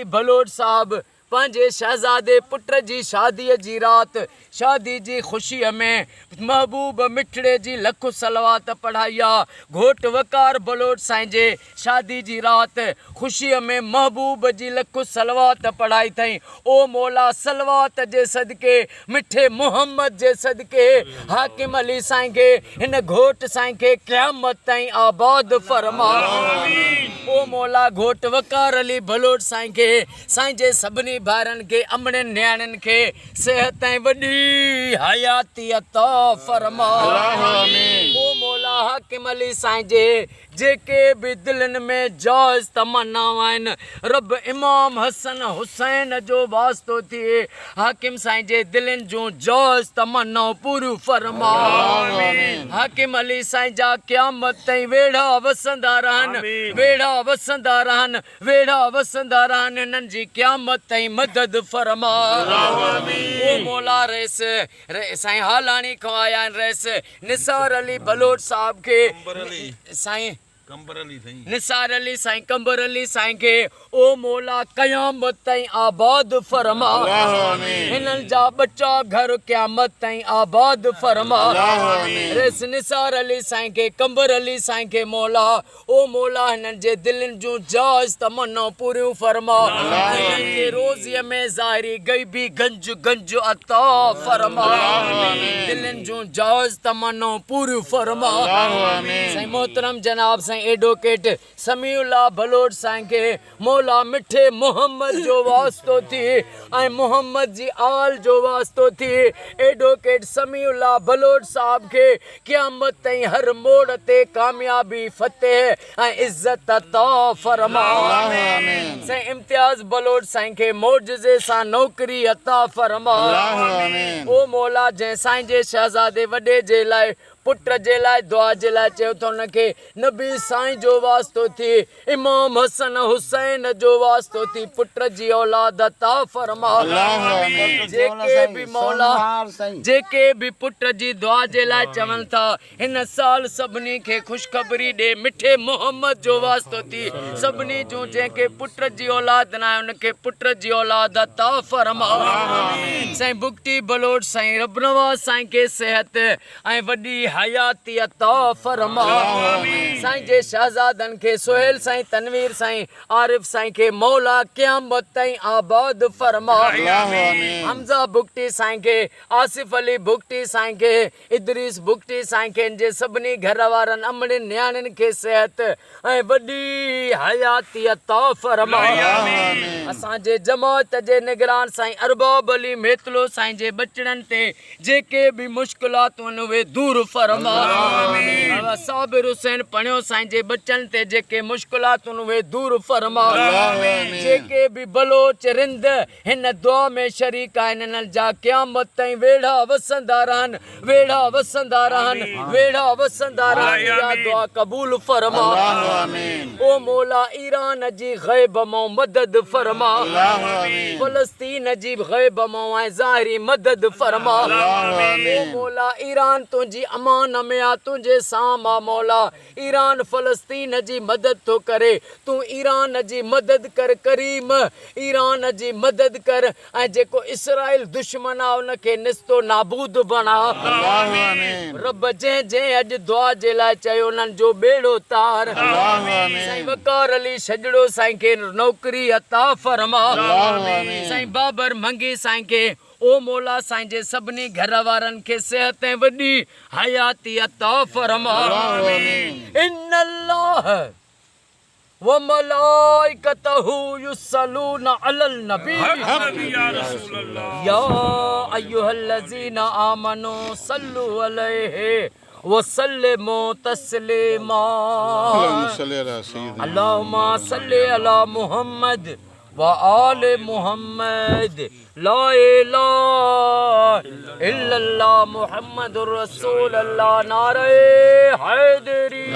अली बलोच साहब पंहिंजे शहज़ादे पुट जी शादीअ जी रात शादी जी ख़ुशीअ में महबूब मिठड़े जी लख सलवात पढ़ाई आहे। घोट वकार बलोच साईं जे शादी जी रात ख़ुशीअ में महबूब जी लख सलवात पढ़ाई अथई। ओ मौला सलवात जे सदके मिठे मोहम्मद जे सदके हाकिम अली साईं खे हिन घोट साईं खे क़यामत ताईं आबाद फरमा। ओ मौला घोट वकार अली बलोच साईं खे साईं जे सभिनी ॿारनि खे अमड़नि न्याणियुनि खे सेहत ऐं वॾी हयाती अता फरमा। ओ मौला हाकिम अली साईं जे जेके बि दिलनि में जाइज़ तमन्नाऊं आहिनि रब इमाम हसन हुसैन जो वास्तो थिए हाकिम साईं जे दिलनि जूं जाइज़ तमन्नाऊं पूरियूं फरमा। हाकिम अली साईं जा क़यामत ताईं वेड़ा वसंदा रहनि वेड़ा वसंदा रहनि वेड़ा वसंदा रहनि हिननि जी क़यामत ताईं मदद फरमा। ओ मौला रेस साईं हालाणी खां आया आहिनि रेस निसार अली बलोच साहब खे साईं निसार अली साईं कंबर अली साईं खे ओ मौला क़यामत ताईं आबाद फरमा। हिननि जा बच्चा घर क़यामत ताईं आबाद फरमा। रेस निसार अली साईं खे कंबर अली साईं खे मौला ओ मौला हिननि जे दिलनि जूं जाइज़ तमन्नाऊं पूरियूं फरमा। हिननि खे रोज़ीअ में ज़ाहिरी गैबी गंज गंज अता फरमा। दिलनि जूं जाइज़ तमन्नाऊं पूरियूं फरमा। साईं मोहतरम जनाब साईं एडवोकेट समीउल्लाह बलोच साईं खे मौला मिठे मोहम्मद जो वास्तो थी ऐं मोहम्मद जी आल जो वास्तो थी एडवोकेट समीउल्लाह बलोच साहब खे क़यामत ताईं हर मोड़ ते कामयाबी फतेह ऐं इज़्ज़त अता फरमा। साईं इम्तियाज़ बलोच साईं खे मौजज़े सां नौकरी अता फरमा। ओ मौला जंहिं साईं जे शहज़ादे वॾे जे लाइ पुट जे लाइ दुआ जे लाइ चयो त हुनखे नबी साईं जो वास्तो थी इमाम हसन हुसैन जो वास्तो थी पुट जी औलाद अता फरमा। जेके बि मौला जेके बि पुट जी दुआ जे लाइ चवनि था हिन साल सभिनी खे ख़ुशख़बरी ॾे मिठे मोहम्मद जो वास्तो थी सभिनी जूं जंहिंखे पुट जी औलाद न आहे हुनखे पुट जी औलाद अता फरमा। साईं बुगटी बलोच साईं रबनवाज़ साईं खे सेहत ऐं वॾी हयाती अता फरमा। साईं जे शहज़ादनि खे सुहेल साईं तनवीर साईं आरिफ साईं खे मौला क़यामत ताईं आबाद फरमा। हमज़ा बुगटी साईं खे आसिफ अली बुगटी साईं खे इदरीस बुगटी साईं खे जे सभिनी घर वारनि अमड़नि न्याणियुनि खे सेहत ऐं वॾी हयाती अता फरमा। असांजे जमात जे निगरान साईं अरबाब अली मेतलो साईं जे बचड़नि ते जेके बि मुश्किलातूं आहिनि उहे दूर फरमा। साबिर हुसैन पणियो साईं जे बचनि ते जेके मुश्किलातूं उहे दूर फरमा। जेके बि बलोच रिंद हिन दुआ में शरीक आहिनि हिननि जा क़यामत ताईं वेड़ा वसंदा रहनि वेड़ा वसंदा रहनि वेड़ा वसंदा रहनि इहा दुआ क़बूल फरमा। ओ मौला ईरान जी ग़ैब मां मदद फरमा। फ़लस्तीन जी ग़ैब मां ऐं ज़ाहिरी मदद फरमा। ओ मौला ईरान तुंहिंजी अमान में आहे तुंहिंजे साम आहे मौला ईरान फ़लस्तीन जी मदद थो करे तूं ईरान जी मदद कर करीम ईरान जी मदद कर ऐं जेको इसराइल दुश्मन आहे उनखे निस्तो नाबूद बणा। रब जंहिं जंहिं अॼु दुआ जे लाइ चयो उन्हनि जो बेड़ो तार। साईं वकार अली छजड़ो साईं खे नौकरी अता फरमा। साईं बाबर मंगी साईं खे ओ मौला साईं जे सभिनी घर वारनि खे सेहत ऐं वॾी हयाती अता फरमा। इन्नल्लाह व मलाइकतहू युसल्लूना अलल नबी या अय्युहल्लज़ीना आमनू सल्लु अलैहि वसल्लिमू तस्लीमा। अल्लाहुम्मा सल्लि अला मुहम्मद व आले मुहम्मद ला इलाहा इल्लल्लाह मुहम्मदुर रसूलुल्लाह नारे हैदरी।